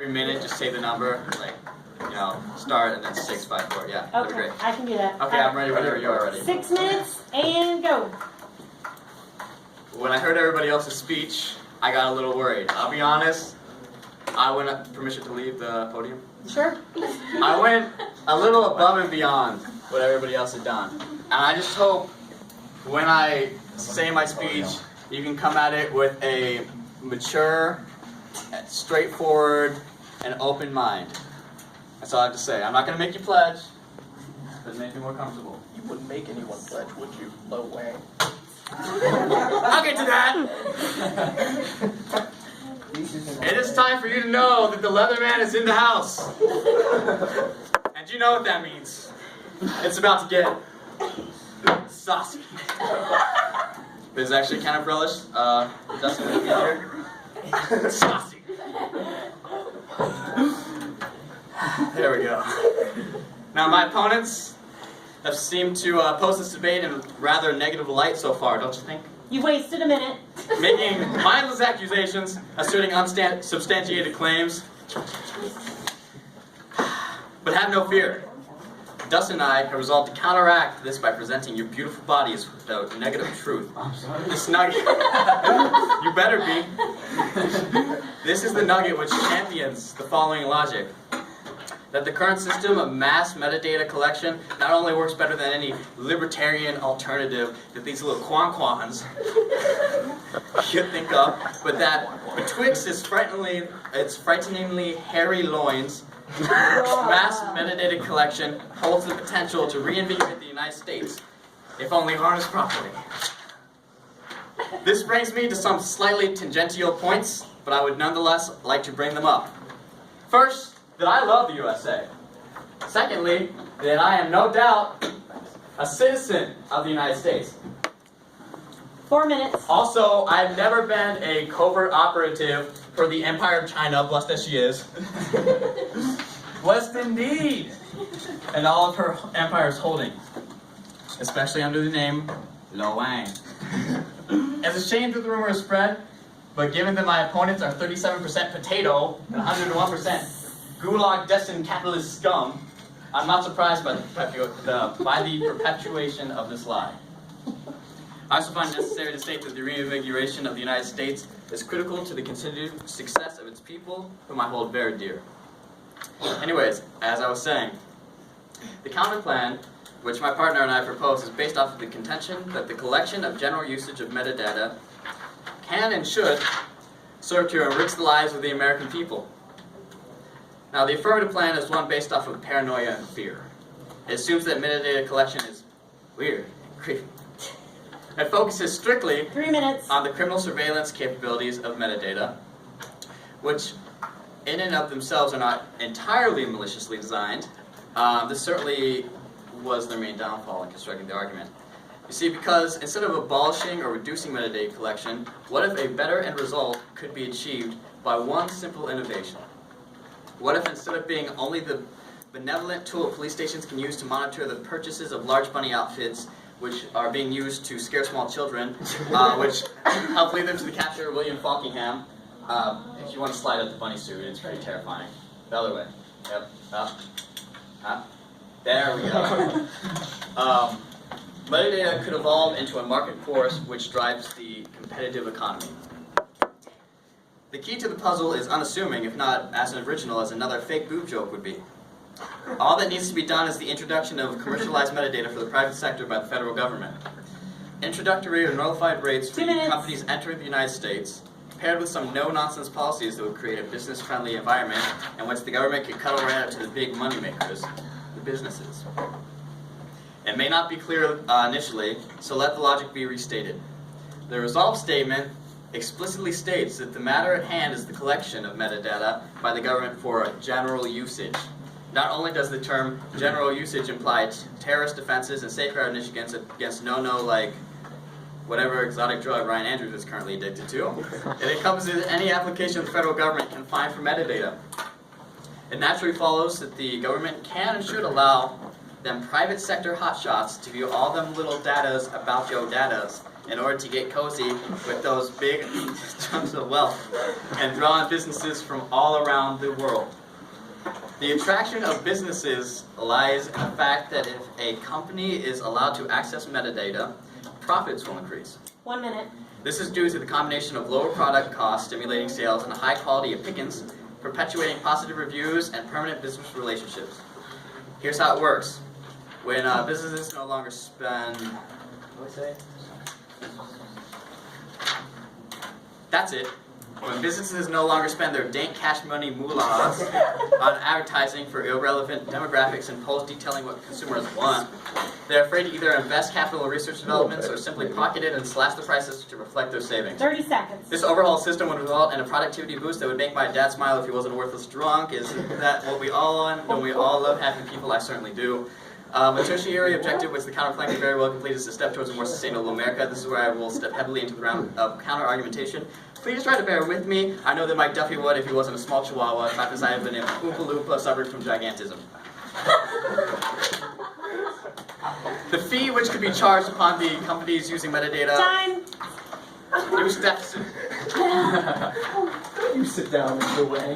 every minute just say the number, like, start and then 654. Yeah, that'd be Okay, great. I can do that. Okay, I'm ready whenever you are ready. 6 minutes and go. When I heard everybody else's speech, I got a little worried. I'll be honest, I went permission to leave the podium. Sure. I went a little above and beyond what everybody else had done. And I just hope when I say my speech, you can come at it with a mature, straightforward, and open mind. That's all I have to say. I'm not going to make you pledge, but make you more comfortable. You wouldn't make anyone pledge, would you? Low Wang. I'll get to that! It is time for you to know that the Leatherman is in the house. And you know what that means. It's about to get saucy. This is actually kind of relish. Dustin with me here. Saucy. There we go. Now my opponents have seemed to pose this debate in rather negative light so far, don't you think? You wasted a minute. Making mindless accusations, asserting unsubstantiated claims. But have no fear. Dustin and I have resolved to counteract this by presenting your beautiful bodies without negative truth. This nugget, you better be. This is the nugget which champions the following logic. That the current system of mass metadata collection not only works better than any libertarian alternative that these little quanquans should think of, but that betwixt its frighteningly hairy loins, mass metadata collection holds the potential to reinvigorate the United States, if only harnessed properly. This brings me to some slightly tangential points, but I would nonetheless like to bring them up. First, that I love the USA. Secondly, that I am no doubt a citizen of the United States. 4 minutes. Also, I've never been a covert operative for the Empire of China, blessed as she is. Blessed indeed! And all of her empire's holding, especially under the name Lo Wang. It's a shame that the rumor is spread, but given that my opponents are 37% potato and 101% gulag-destined capitalist scum, I'm not surprised by the perpetuation of this lie. I also find it necessary to state that the reinvigoration of the United States is critical to the continued success of its people, whom I hold very dear. Anyways, as I was saying, the counter plan, which my partner and I propose, is based off of the contention that the collection of general usage of metadata can and should serve to enrich the lives of the American people. Now, the affirmative plan is one based off of paranoia and fear. It assumes that metadata collection is weird and creepy. It focuses strictly 3 minutes. on the criminal surveillance capabilities of metadata, which in and of themselves are not entirely maliciously designed. This certainly was their main downfall in constructing the argument. You see, because instead of abolishing or reducing metadata collection, what if a better end result could be achieved by one simple innovation? What if instead of being only the benevolent tool police stations can use to monitor the purchases of large bunny outfits, which are being used to scare small children, which help lead them to the capture of William Falkingham. If you want to slide up the bunny suit, it's pretty terrifying. The other way. Yep. Up. There we go. Metadata could evolve into a market force which drives the competitive economy. The key to the puzzle is unassuming, if not as original as another fake boob joke would be. All that needs to be done is the introduction of commercialized metadata for the private sector by the federal government. Introductory or nullified rates for companies entering the United States, paired with some no-nonsense policies that would create a business-friendly environment in which the government could cut right out to the big moneymakers, the businesses. It may not be clear initially, so let the logic be restated. The resolve statement explicitly states that the matter at hand is the collection of metadata by the government for general usage. Not only does the term general usage imply terrorist offenses and safeguard against no-no like whatever exotic drug Ryan Andrews is currently addicted to, it encompasses any application the federal government can find for metadata. It naturally follows that the government can and should allow them private sector hotshots to view all them little datas about your datas in order to get cozy with those big chunks of wealth and draw in businesses from all around the world. The attraction of businesses lies in the fact that if a company is allowed to access metadata, profits will increase. 1 minute. This is due to the combination of lower product costs stimulating sales and a high quality of pickings, perpetuating positive reviews and permanent business relationships. Here's how it works. When businesses no longer spend... What did I say? That's it. When businesses no longer spend their dank cash money moolahs on advertising for irrelevant demographics and posts detailing what consumers want, they're afraid to either invest capital in research developments or simply pocket it and slash the prices to reflect their savings. 30 seconds. This overhaul system would result in a productivity boost that would make my dad smile if he wasn't a worthless drunk. Isn't that what we all want? Don't we all love happy people? I certainly do. A tertiary objective, which the counterflank can very well complete, is to step towards a more sustainable America. This is where I will step heavily into the round of counter-argumentation. Please try to bear with me. I know that Mike Duffy would if he wasn't a small chihuahua, trapped inside of an Oompa Loompa suffered from gigantism. The fee which could be charged upon the companies using metadata... Time. New steps... You sit down, Mr. Wang.